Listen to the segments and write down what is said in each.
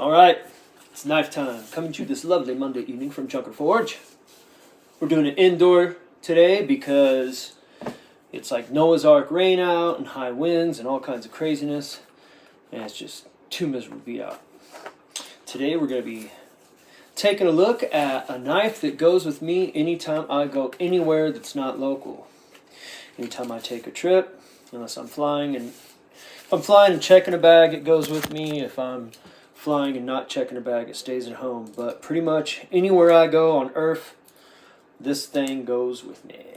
Alright, it's knife time. Coming to you this lovely Monday evening from Junker Forge. We're doing it indoor today because it's like Noah's Ark rain out and high winds and all kinds of craziness. And it's just too miserable to be out. Today we're going to be taking a look at a knife that goes with me anytime I go anywhere that's not local. Anytime I take a trip, unless I'm flying, and if I'm flying and checking a bag, it goes with me. If I'm flying and not checking a bag, it stays at home. But pretty much anywhere I go on Earth, this thing goes with me.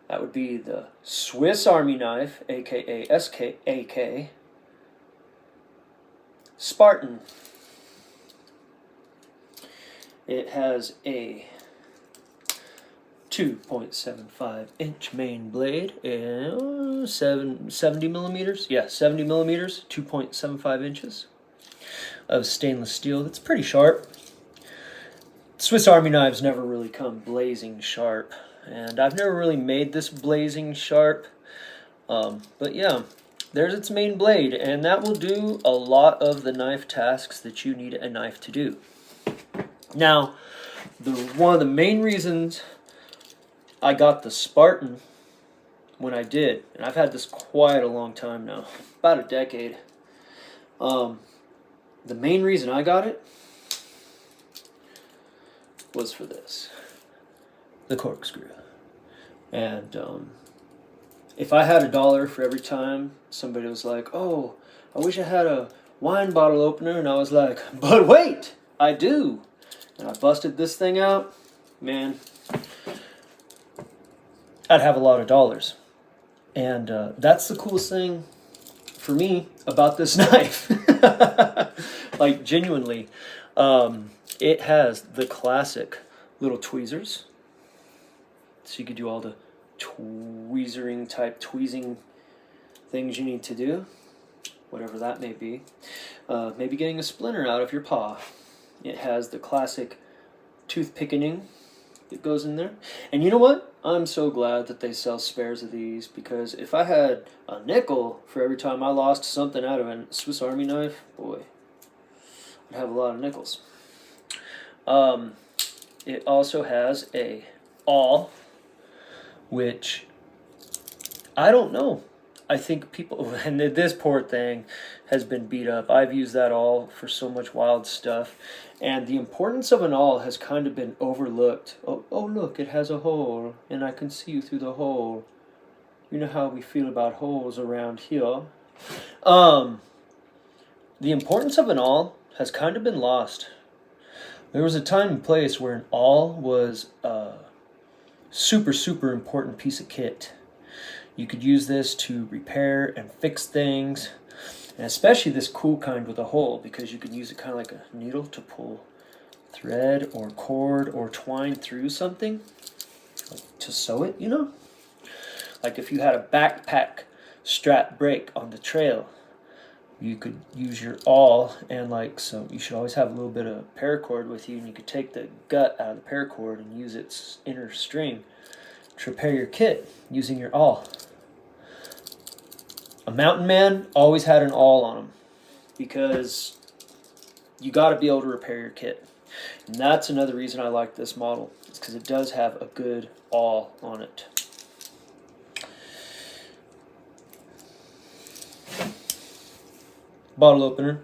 That would be the Swiss Army Knife, aka SKAK Spartan. It has a 2.75 inch main blade and 70 millimeters. Yeah, 70 millimeters, 2.75 inches of stainless steel. That's pretty sharp. Swiss Army knives never really come blazing sharp, and I've never really made this blazing sharp. But yeah, there's its main blade, and that will do a lot of the knife tasks that you need a knife to do. Now, one of the main reasons I got the Spartan when I did, and I've had this quite a long time now, about a decade. The main reason I got it was for this, the corkscrew. And if I had $1 for every time somebody was like, "Oh, I wish I had a wine bottle opener," and I was like, "But wait, I do," and I busted this thing out, man, I'd have a lot of dollars. And that's the coolest thing for me about this knife. Like, genuinely, it has the classic little tweezers, so you could do all the tweezing things you need to do, whatever that may be. Maybe getting a splinter out of your paw. It has the classic tooth pickening that goes in there. And you know what? I'm so glad that they sell spares of these, because if I had a nickel for every time I lost something out of a Swiss Army knife, boy, I'd have a lot of nickels. It also has a awl, which I don't know. I think people, and this poor thing has been beat up. I've used that awl for so much wild stuff, and the importance of an awl has kind of been overlooked. Oh, look, it has a hole, and I can see you through the hole. You know how we feel about holes around here. The importance of an awl has kind of been lost. There was a time and place where an awl was a super important piece of kit. You could use this to repair and fix things, and especially this cool kind with a hole, because you can use it kind of like a needle to pull thread or cord or twine through something, like to sew it, you know? Like if you had a backpack strap break on the trail, you could use your awl, and so you should always have a little bit of paracord with you, and you could take the gut out of the paracord and use its inner string to repair your kit using your awl. A mountain man always had an awl on him, because you got to be able to repair your kit. And that's another reason I like this model. It's because it does have a good awl on it. Bottle opener,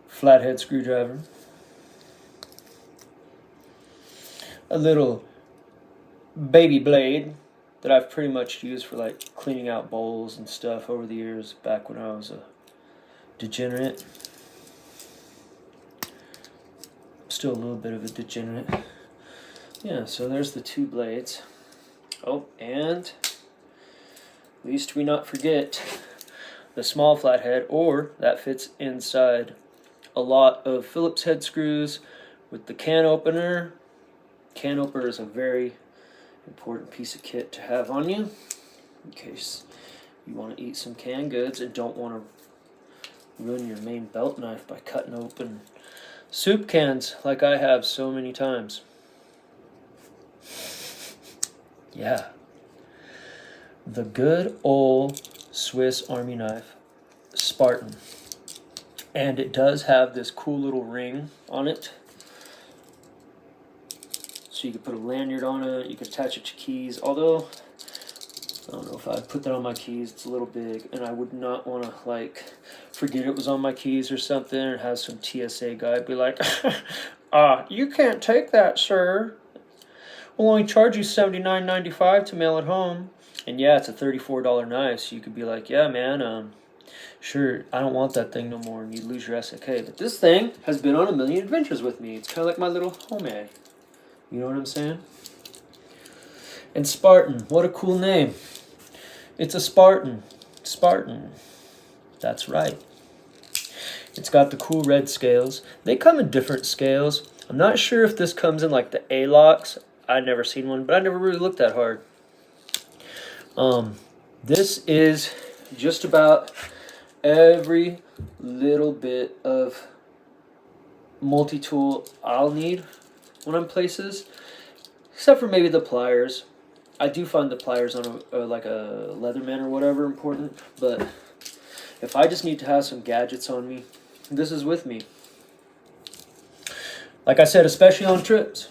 flathead screwdriver, a little baby blade that I've pretty much used for like cleaning out bowls and stuff over the years, back when I was a degenerate. Still a little bit of a degenerate. Yeah, so there's the two blades. Oh, and least we not forget the small flathead, or that fits inside a lot of Phillips head screws with the can opener. Can opener is a very important piece of kit to have on you in case you want to eat some canned goods and don't want to ruin your main belt knife by cutting open soup cans like I have so many times. Yeah. The good old Swiss Army Knife Spartan. And it does have this cool little ring on it. So you can put a lanyard on it, you can attach it to keys, although I don't know if I'd put that on my keys, it's a little big, and I would not want to, like, forget it was on my keys or something, and have some TSA guy be like, you can't take that, sir. We'll only charge you $79.95 to mail it home. And yeah, it's a $34 knife, so you could be like, yeah, man, sure, I don't want that thing no more, and you lose your SAK. But this thing has been on a million adventures with me. It's kind of like my little homie. You know what I'm saying? And Spartan, what a cool name. It's a Spartan. Spartan. That's right. It's got the cool red scales. They come in different scales. I'm not sure if this comes in like the A-locks. I've never seen one, but I never really looked that hard. This is just about every little bit of multi-tool I'll need when I'm places, except for maybe the pliers. I do find the pliers on like a Leatherman or whatever important, but if I just need to have some gadgets on me, this is with me. Like I said, especially on trips.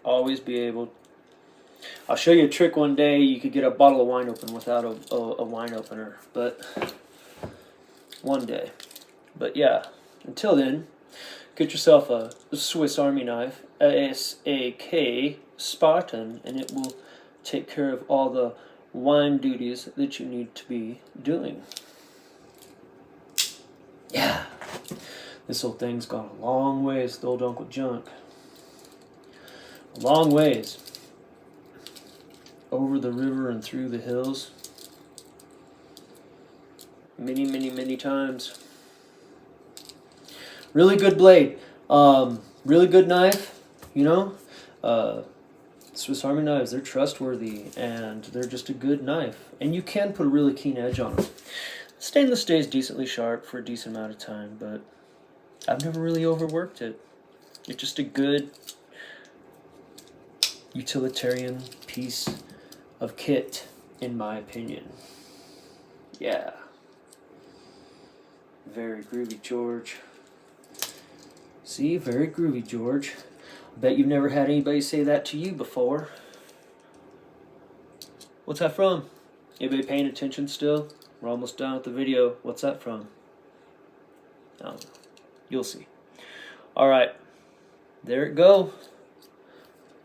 Always be able. I'll show you a trick one day. You could get a bottle of wine open without a wine opener, but one day. But yeah, until then, get yourself a Swiss Army Knife SAK Spartan, and it will take care of all the wine duties that you need to be doing. Yeah, this old thing's gone a long ways with old Uncle Junk. A long ways. Over the river and through the hills. Many, many, many times. Really good blade. Really good knife, you know. Swiss Army knives, they're trustworthy, and they're just a good knife. And you can put a really keen edge on them. Stainless stays decently sharp for a decent amount of time, but I've never really overworked it. It's just a good utilitarian piece of kit, in my opinion. Yeah. Very groovy, George. See, very groovy, George. I bet you've never had anybody say that to you before. What's that from? Anybody paying attention still? We're almost done with the video. What's that from? I don't know. You'll see. Alright. There it go.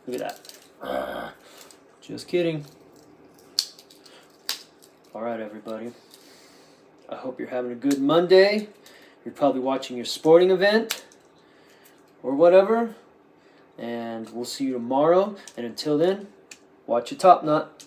Look at that. Just kidding. Alright, everybody. I hope you're having a good Monday. You're probably watching your sporting event or whatever. And we'll see you tomorrow. And until then, watch your top knot.